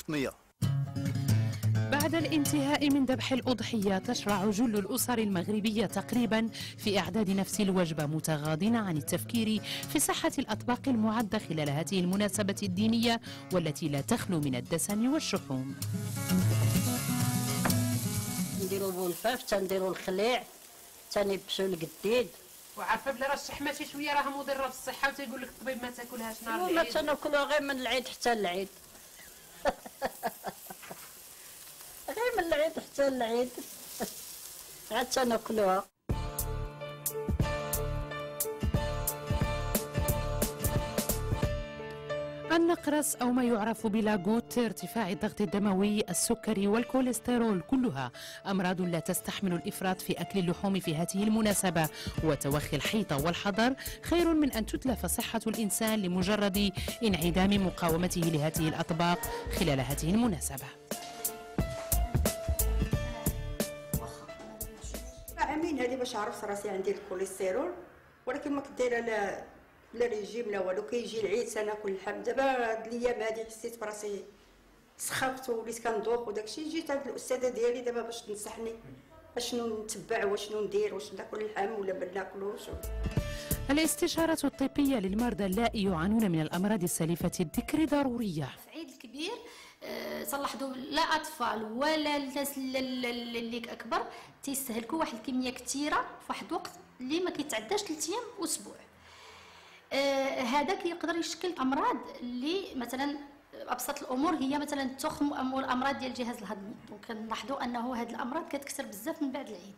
الوطنية. بعد الانتهاء من ذبح الأضحية تشرع جل الأسر المغربية تقريبا في إعداد نفس الوجبة، متغاضين عن التفكير في صحة الأطباق المعدة خلال هذه المناسبة الدينية والتي لا تخلو من الدسم والشحوم. نديرو بولفاف، تنديرو الخليع، تنبشو القديد. وعارفه بلا راه الشحمه شي شويه راها مضره بالصحه وتيقول لك الطبيب ما تاكلهاش نهار العيد. ما تناكلوها غير من العيد حتى العيد. غير من العيد حتى العيد عاد تناكلوها. النقرس أو ما يعرف بلاغوت، ارتفاع الضغط الدموي، السكري والكوليسترول، كلها أمراض لا تستحمل الإفراط في أكل اللحوم في هذه المناسبة، وتوخي الحيطة والحذر خير من أن تتلف صحة الإنسان لمجرد انعدام مقاومته لهذه الأطباق خلال هذه المناسبة. عامين هذه باش عرفت راسي عندي الكوليسترول، ولكن ما كنت دايره لا ريجيم لا والو. كيجي العيد تناكل اللحم. دابا هاد الايام هادي حسيت براسي سخفت وليت كندوخ وداكشي. جيت عند الاستاذه ديالي دابا باش تنصحني اشنو نتبع واشنو ندير، واش ناكل اللحم ولا ما ناكلوش. الاستشارة الطبية للمرضى اللائي يعانون من الأمراض السالفة الذكر ضرورية. في عيد الكبير صلحوا لا اطفال ولا الناس اللي اكبر تيستهلكوا واحد الكميه كثيره في واحد الوقت اللي ما كيتعداش 3 ايام اسبوع. هذا كيقدر يشكل امراض اللي مثلا ابسط الامور هي مثلا التخم او الامراض ديال الجهاز الهضمي. دونك كنلاحظوا انه هذه الامراض كتكثر بزاف من بعد العيد.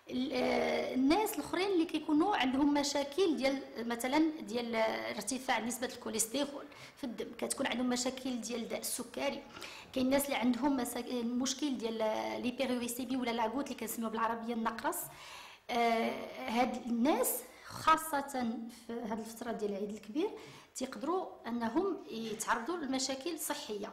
الناس الاخرين اللي كيكونوا عندهم مشاكل ديال مثلا ديال ارتفاع نسبه الكوليسترول في الدم، كتكون عندهم مشاكل ديال الداء السكري. كاين الناس اللي عندهم مشكل ديال ليبيريوريسيمي ولا لاغوت اللي كنسميوه بالعربيه النقرس. هاد الناس خاصه في هذه الفتره ديال العيد الكبير تيقدروا انهم يتعرضوا لمشاكل صحيه.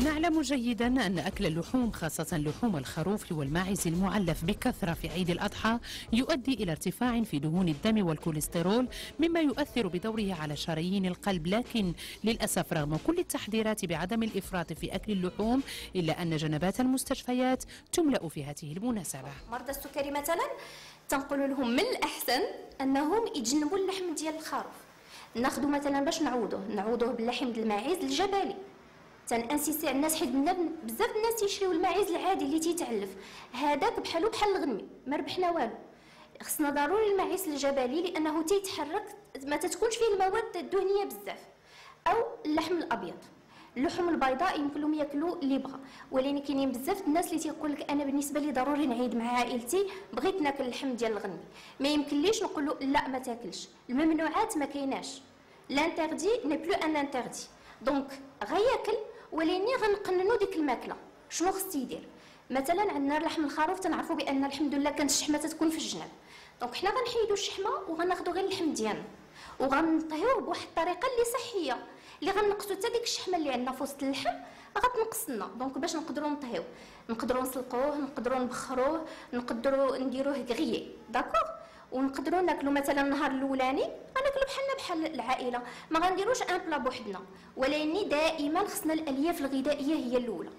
نعلم جيدا أن أكل اللحوم خاصة لحوم الخروف والماعز المعلف بكثرة في عيد الأضحى يؤدي إلى ارتفاع في دهون الدم والكوليسترول، مما يؤثر بدوره على شرايين القلب. لكن للأسف رغم كل التحذيرات بعدم الإفراط في أكل اللحوم إلا أن جنبات المستشفيات تملأ في هذه المناسبة. مرضى السكري مثلا تنقول لهم من الأحسن أنهم يتجنبوا اللحم ديال الخروف. ناخذوا مثلا باش نعوضوه باللحم ديال الماعز الجبلي. تنانسيسي على الناس حيت بزاف الناس تيشريو الماعز العادي اللي تيتعلف، هذاك بحال الغنمي ما ربحنا والو. خصنا ضروري الماعز الجبلي لانه تيتحرك ما تتكونش فيه المواد الدهنيه بزاف. او اللحم الابيض، اللحوم البيضاء يمكن لهم ياكلوا اللي بغا، ولكن كاينين بزاف الناس اللي تيقول لك انا بالنسبه لي ضروري نعيد مع عائلتي بغيت ناكل اللحم ديال الغنمي، ما يمكنليش نقول له لا ما تاكلش. الممنوعات ما كايناش، لانتردي ني بلو ان انتردي، دونك غياكل ولكن غنقننوا ديك الماكله. شنو خص يدير؟ مثلا عندنا لحم الخروف تنعرفوا بان الحمد لله كانت الشحمه تتكون في الجناب، دونك حنا غنحيدوا الشحمه وغناخذوا غير اللحم ديالنا وغنطهيوه بواحد الطريقه اللي صحيه، اللي غنقصوا حتى ديك الشحمه اللي عندنا في وسط اللحم غتنقص لنا. دونك باش نقدروا نطهيوه نقدروا نسلقوه، نقدروا نبخروه، نقدروا نديروه كغيي داكوغ، ونقدروا ناكلوا مثلا النهار الاولاني غناكلوا بحال العائله، ما غنديروش ان بلا بوحدنا، ولكن دائما خصنا الالياف الغذائيه هي الاولى.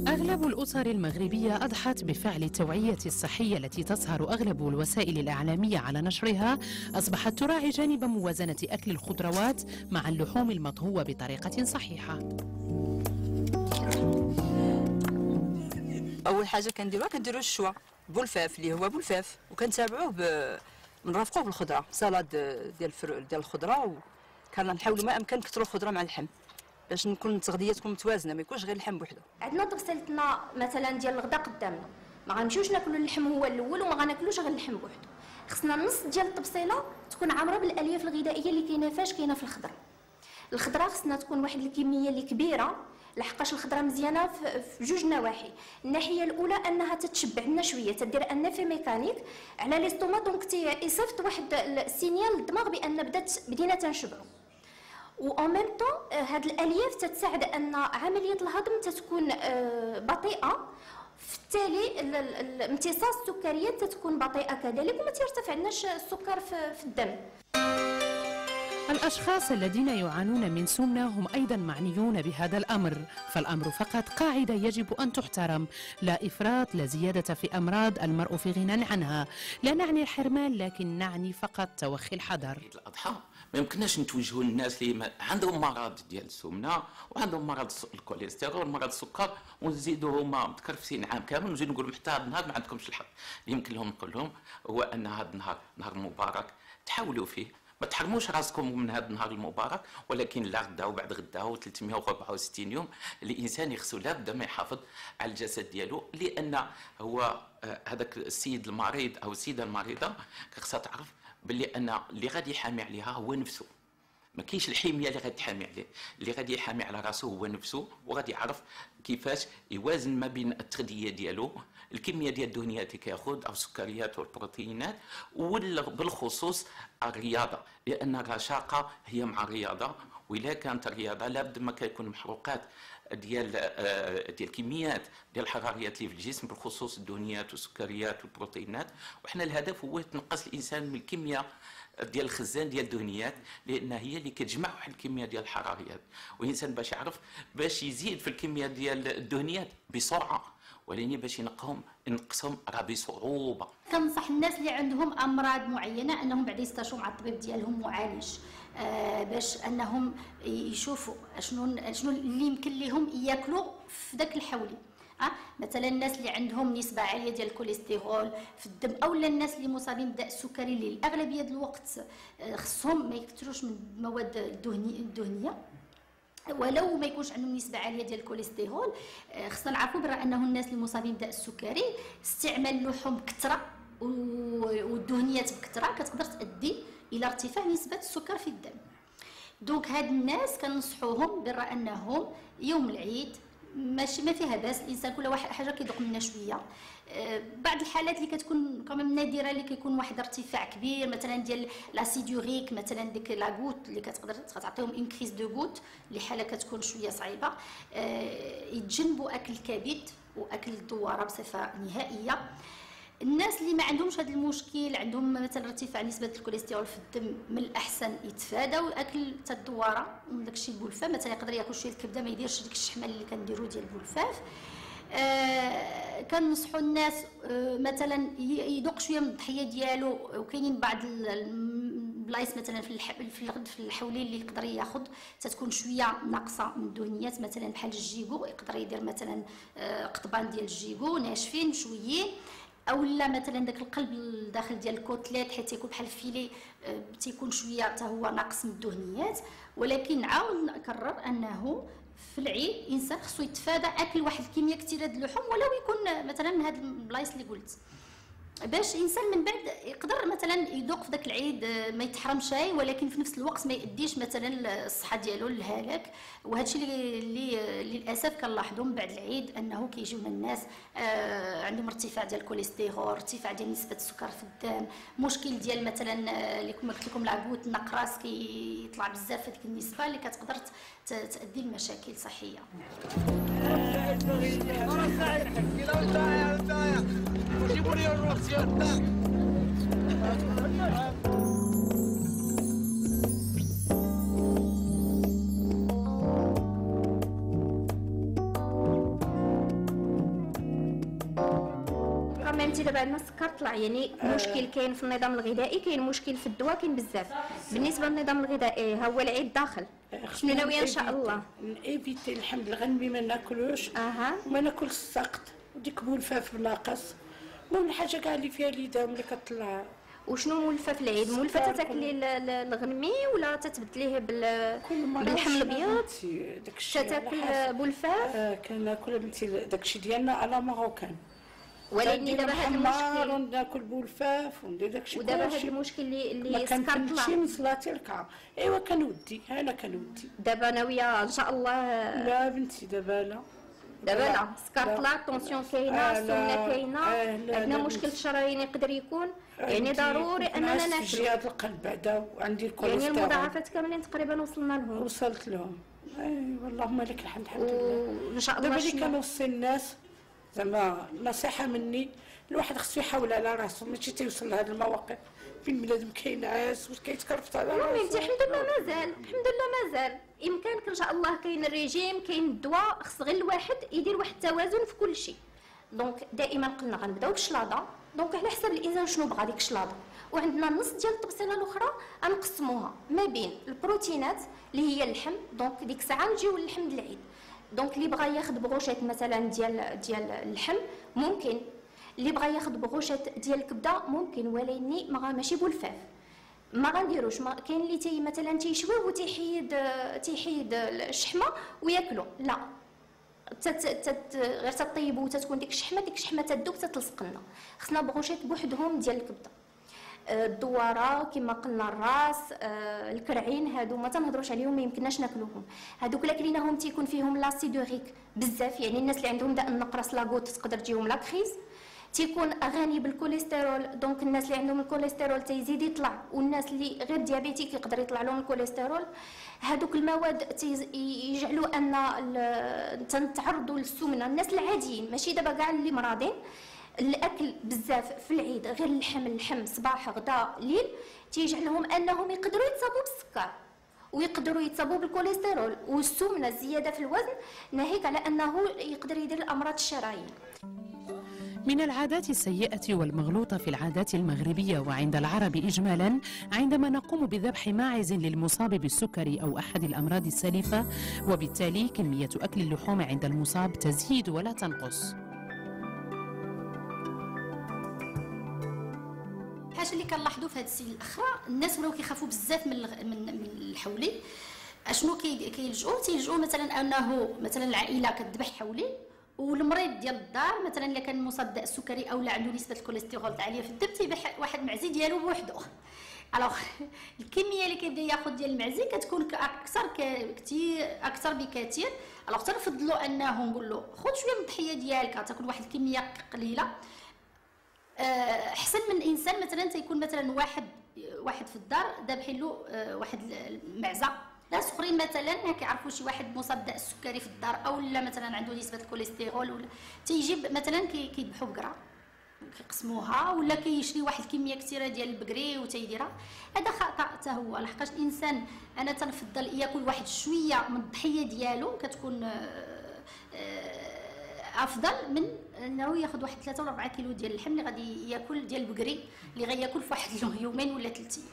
أغلب الأسر المغربية أضحت بفعل التوعية الصحية التي تظهر أغلب الوسائل الإعلامية على نشرها، أصبحت تراعي جانب موازنة أكل الخضروات مع اللحوم المطهوة بطريقة صحيحة. أول حاجة كنديروا الشوا بولفاف اللي هو بولفاف، وكنتابعوه بنرافقوه بالخضرة، سلطة ديال الخضرة، وكنحاولوا ما أمكن نكثروا الخضرة مع اللحم باش نكون التغذيه تكون متوازنه، ما يكونش غير اللحم بوحده. عندنا طبسيلتنا مثلا ديال الغدا قدامنا، ما غنمشيوش ناكلوا اللحم هو الاول وما غناكلوش غير اللحم بوحده. خصنا النص ديال الطبسيله تكون عامره بالالياف الغذائيه اللي كاينه فاش كاينه في الخضره. الخضره خصنا تكون واحد الكميه اللي كبيره، لحقاش الخضره مزيانه في جوج نواحي. الناحيه الاولى انها تتشبع لنا شويه، تدير ان في ميكانيك على لي ستوما، دونك تيصيفط واحد السينيال للدماغ بان بدينا تنشبعوا. و ميم طون هاد الالياف تتساعد ان عمليه الهضم تتكون بطيئه، في التالي امتصاص السكريات تتكون بطيئه كذلك، وما ترتفعناش السكر في الدم. الأشخاص الذين يعانون من سمنة هم أيضا معنيون بهذا الأمر، فالأمر فقط قاعدة يجب أن تحترم، لا إفراط لا زيادة في أمراض المرء في غنى عنها. لا نعني الحرمان لكن نعني فقط توخي الحذر. الأضحى ما يمكنناش نتوجهوا للناس اللي عندهم مرض ديال السمنه وعندهم مرض الكوليسترول مرض السكر ونزيدوا هما متكرفسين عام كامل ونزيد نقول حتى هذا النهار ما عندكمش الحق. اللي يمكن لهم نقول لهم هو ان هذا النهار نهار مبارك تحاولوا فيه، ما تحرموش راسكم من هذا النهار المبارك، ولكن لا غدا وبعد غدا و 364 يوم الانسان يخصو لابد ما يحافظ على الجسد ديالو، لان هو هذاك السيد المريض او السيده المريضه خصها تعرف باللي ان اللي غادي يحامي عليها هو نفسه. ما كاينش الحميه اللي غادي تحامي عليه، اللي غادي يحامي على راسه هو نفسه، وغادي يعرف كيفاش يوازن ما بين التغذيه ديالو، الكميه ديال الدهنيات اللي كياخذ او السكريات والبروتينات، وبالخصوص الرياضه، لان الرشاقه هي مع الرياضه، وإلا كانت الرياضه لابد ما كيكون محروقات ديال الكميات ديال الحراريات اللي في الجسم بالخصوص الدهنيات والسكريات والبروتينات، وحنا الهدف هو تنقص الانسان من الكميه ديال الخزان ديال الدهنيات، لان هي اللي كتجمع واحد الكميه ديال الحراريات، والانسان باش يعرف باش يزيد في الكميه ديال الدهنيات بسرعه، ولكن باش ينقصهم راه بصعوبه. كنصح الناس اللي عندهم امراض معينه انهم بعد يستشيروا مع الطبيب ديالهم معالج، باش انهم يشوفوا شنو اللي يمكن لهم ياكلوا في ذاك الحولي. مثلا الناس اللي عندهم نسبه عاليه ديال الكوليسترول في الدم، او الناس اللي مصابين بداء السكري اللي الاغلبيه ديال الوقت خصهم ما يكثروش من المواد الدهنيه، ولو ما يكونش عندهم نسبه عاليه ديال الكوليسترول. خصنا نعرفوا برا انه الناس اللي مصابين بداء السكري استعمال اللحوم بكثره والدهنيات بكثره كتقدر تؤدي الى ارتفاع نسبه السكر في الدم. دونك هاد الناس كننصحوهم برا انهم يوم العيد ماشي ما فيها باس الانسان كل واحد حاجه كيذوق منها شويه. بعض الحالات اللي كتكون كمان نادره اللي كيكون واحد ارتفاع كبير مثلا ديال لاسيدوريك، مثلا ديك لا غوت اللي كتقدر تعطيهم اون كريز دو غوت اللي حاله كتكون شويه صعيبه، يتجنبوا اكل الكبد واكل الدواره بصفه نهائيه. الناس اللي ما عندهمش هذا المشكل، عندهم مثلا ارتفاع نسبه الكوليسترول في الدم، من الاحسن يتفاداو اكل حتى الدواره وداكشي البلفه، مثلا يقدر ياكل شويه الكبده ما يديرش ديك الشحمه اللي كنديروا ديال البلفاف. كنصحوا الناس مثلا يذوق شويه من الضحيه ديالو، وكاينين بعض البلايص مثلا في الحولي اللي يقدر ياخذ تتكون شويه ناقصه من الدهنيات، مثلا بحال الجيكو يقدر يدير مثلا قطبان ديال الجيكو ناشفين شويين، او لا مثلا داك القلب الداخل ديال الكوتليت حيت يكون بحال الفيلي تيكون شويه حتى هو ناقص من الدهنيات. ولكن نعاود نكرر انه في العيد الانسان خصو يتفادى اكل واحد الكميه كثيره ديال اللحوم، ولو يكون مثلا هاد البلايص اللي قلت، باش الانسان من بعد يقدر مثلا يذوق في داك العيد ما يتحرمش، ولكن في نفس الوقت ما يؤديش مثلا الصحه ديالو للهلاك. وهذا الشيء اللي للاسف كنلاحظوا من بعد العيد انه كيجيونا الناس عندهم ارتفاع ديال الكوليسترول، ارتفاع ديال نسبه السكر في الدم، مشكل ديال مثلا اللي كما قلت لكم لاغوت النقراس كيطلع بزاف في هذيك النسبه اللي كتقدر تؤدي لمشاكل صحيه. ميمتي دابا عندنا السكر طلع، يعني مشكل كاين في النظام الغذائي، كاين مشكل في الدواء، كاين بزاف. بالنسبه للنظام الغذائي ها هو العيد داخل، شنو ناويه ان شاء الله؟ ايفيتي الحمد لله غنمي ما ناكلوش وما ناكلش السقط وديك مولفاف ناقص، المهم الحاجه كاع اللي فيها اليدام اللي كطلع. وشنو مولفه في العيد؟ مولفه تاكلي الغنمي ولا تتبدليه باللحم الابيض؟ داكشي تاكل بولفاف؟ كناكل بنتي داكشي ديالنا على ماروكان، ولكن دابا هذا المشكل ناكل بولفاف وندير داكشي. ودابا هذا المشكل اللي السكر طلع، ما كنمشي من صلاتي الكعب. ايوا كنودي انا كنودي. دابا ناويه ان شاء الله؟ لا بنتي دابا لا، دابا لا، السكر طلع، الطونسيون كاينه، السمنه كاينه، عندنا مشكل الشرايين يقدر يكون، يعني ضروري اننا ناكلوا. جهاز القلب بعدا وعندي الكوليسترول، يعني المضاعفات كاملين تقريبا وصلنا لهم. وصلت لهم، اللهم لك الحمد الحمد لله. ان شاء الله دابا اللي كنوصي الناس زعما نصيحه مني، الواحد خصو يحاول على راسو، ماشي تيوصل لهاد المواقف بين بنادم كينعس وكيتكرفط على راسو. المهم الحمد لله مازال، الحمد لله مازال امكانك ان شاء الله. كاين الريجيم، كاين الدواء، خص غير الواحد يدير واحد التوازن في كل شيء. دونك دائما قلنا غنبداو بالشلاضه، دونك على حسب الانسان شنو بغى ديك الشلاضه. وعندنا النص ديال التبصيله الاخرى غنقسموها ما بين البروتينات اللي هي اللحم، دونك ديك الساعه نجيو للحم د العيد. دونك اللي بغى ياخذ بغوشات مثلا ديال اللحم ممكن، اللي بغى ياخذ بغوشات ديال الكبده ممكن، ولكن ماشي بولفاف ما غنديروش. كاين اللي مثلا تيشويه وتيحيد الشحمه وياكلو، لا غير تطيبو وتتكون ديك الشحمه تدوب تتلصق لنا. خصنا بغوشات بوحدهم ديال الكبده. الدواره كما قلنا، الراس، الكرعين، هادو ما تنهضروش عليهم، ما يمكنناش ناكلوهم. هادوك لا كليناهم تيكون فيهم لاسيدوريك بزاف، يعني الناس اللي عندهم داء النقرس لاغوت تقدر تجيهم لاكريز. تيكون غني بالكوليسترول، دونك الناس اللي عندهم الكوليسترول تيزيد يطلع، والناس اللي غير ديابيتيك يقدر يطلع لهم الكوليسترول. هادوك المواد يجعلوا ان تنتعرضوا للسمنه. الناس العاديين ماشي دابا كاع اللي مرضين، الاكل بزاف في العيد غير اللحم صباح غدا ليل تيجعلهم انهم يقدروا يتصابوا بالسكر ويقدروا يتصابوا بالكوليسترول والسمنه، الزياده في الوزن، ناهيك على انه يقدر يدير الامراض الشرايين. من العادات السيئة والمغلوطة في العادات المغربية وعند العرب إجمالا عندما نقوم بذبح ماعز للمصاب بالسكري أو أحد الأمراض السالفة، وبالتالي كمية أكل اللحوم عند المصاب تزيد ولا تنقص. الحاجه اللي كنلاحظوا في هذه السنين الاخرى، الناس ولاو كيخافوا بزاف من الحولي. اشنو تيلجؤوا مثلا انه مثلا العائله كتذبح حولي، والمريض ديال الدار مثلا الا كان مصاب بداء السكري او لا عنده نسبه الكوليسترول عاليه في الدم تيذبح واحد معزي ديالو بوحدو. الوغ الكميه اللي كيبدا ياخذ ديال المعزي كتكون اكثر بكثير. الوغ تنفضلوا انه نقول له خذ شويه من الضحيه ديالك، تاكل واحد الكميه قليله احسن من انسان مثلا تيكون مثلا واحد في الدار ذابحين له واحد المعزه. ناس اخرين مثلا كيعرفوا شي واحد مصاب بداء السكري في الدار او لا مثلا عنده نسبه الكوليسترول، ولا تيجيب مثلا كيذبحوا بقره كيقسموها، ولا كيشري واحد الكميه كثيره ديال البقري وتيديرها. هذا خطا حتى هو، لحقاش الانسان انا تنفضل ياكل واحد شويه من الضحيه ديالو كتكون افضل من انه ياخذ واحد 3 ولا 4 كيلو ديال اللحم اللي غادي ياكل ديال البقري اللي غياكل في واحد يومين ولا 3 ايام.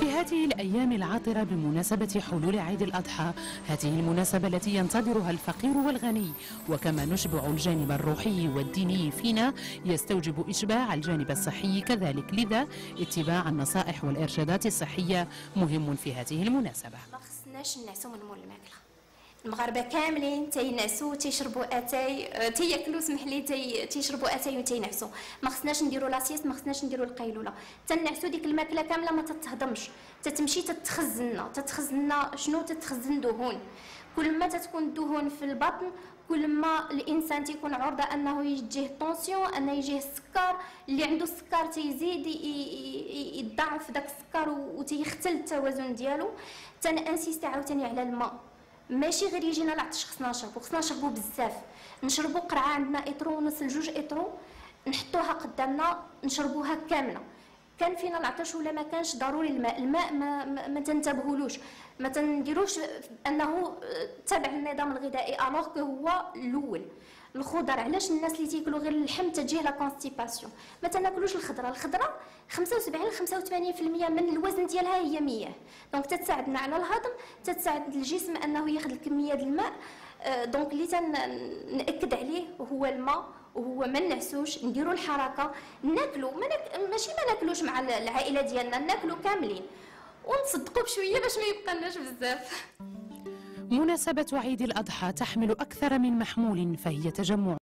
في هذه الأيام العاطرة بمناسبة حلول عيد الأضحى، هذه المناسبة التي ينتظرها الفقير والغني، وكما نشبع الجانب الروحي والديني فينا يستوجب إشباع الجانب الصحي كذلك، لذا اتباع النصائح والإرشادات الصحية مهم في هذه المناسبة. ما خصناش نعسوا من مول الماكلة. المغاربه كاملين تينعسوا تيشربوا اتاي تياكلوا سمح لي تيشربوا اتاي وتينعسوا. ما خصناش نديروا لاسيست، ما خصناش نديروا القيلوله، تنعسوا ديك الماكله كامله ما تتهضمش، تتمشي تتخزن شنو تتخزن دهون. كل ما تتكون الدهون في البطن كل ما الانسان تيكون عرضه انه يجيه طونسيون، انه يجيه السكر. اللي عنده السكر تيزيد يضاعف داك السكر وتيختل التوازن ديالو. تنانسيستي عاوتاني على الماء، ماشي غير يجينا العطش خصنا نشربو بزاف. نشربو قرعه، عندنا اطرو ونص لجوج اطرو نحطوها قدامنا نشربوها كامله. كان فينا العطش ولا ما كانش ضروري الماء ما تنتبهولوش، ما تنديروش انه تابع النظام الغذائي الوغ كو هو الاول. الخضر، علاش الناس اللي تياكلوا غير اللحم تجيه لا كونستيباسيون؟ ما تناكلوش الخضره 75 ل 85% من الوزن ديالها هي مياه، دونك تتساعدنا على الهضم، تتساعد الجسم انه ياخذ الكميه ديال الماء. دونك اللي تنأكد عليه هو الماء، وهو ما نعسوش، نديروا الحركه، ناكلوا ماشي ما ناكلوش مع العائله ديالنا، ناكلوا كاملين ونتصدقوا بشويه باش ما يبقالناش بزاف. مناسبة عيد الأضحى تحمل أكثر من محمول، فهي تجمع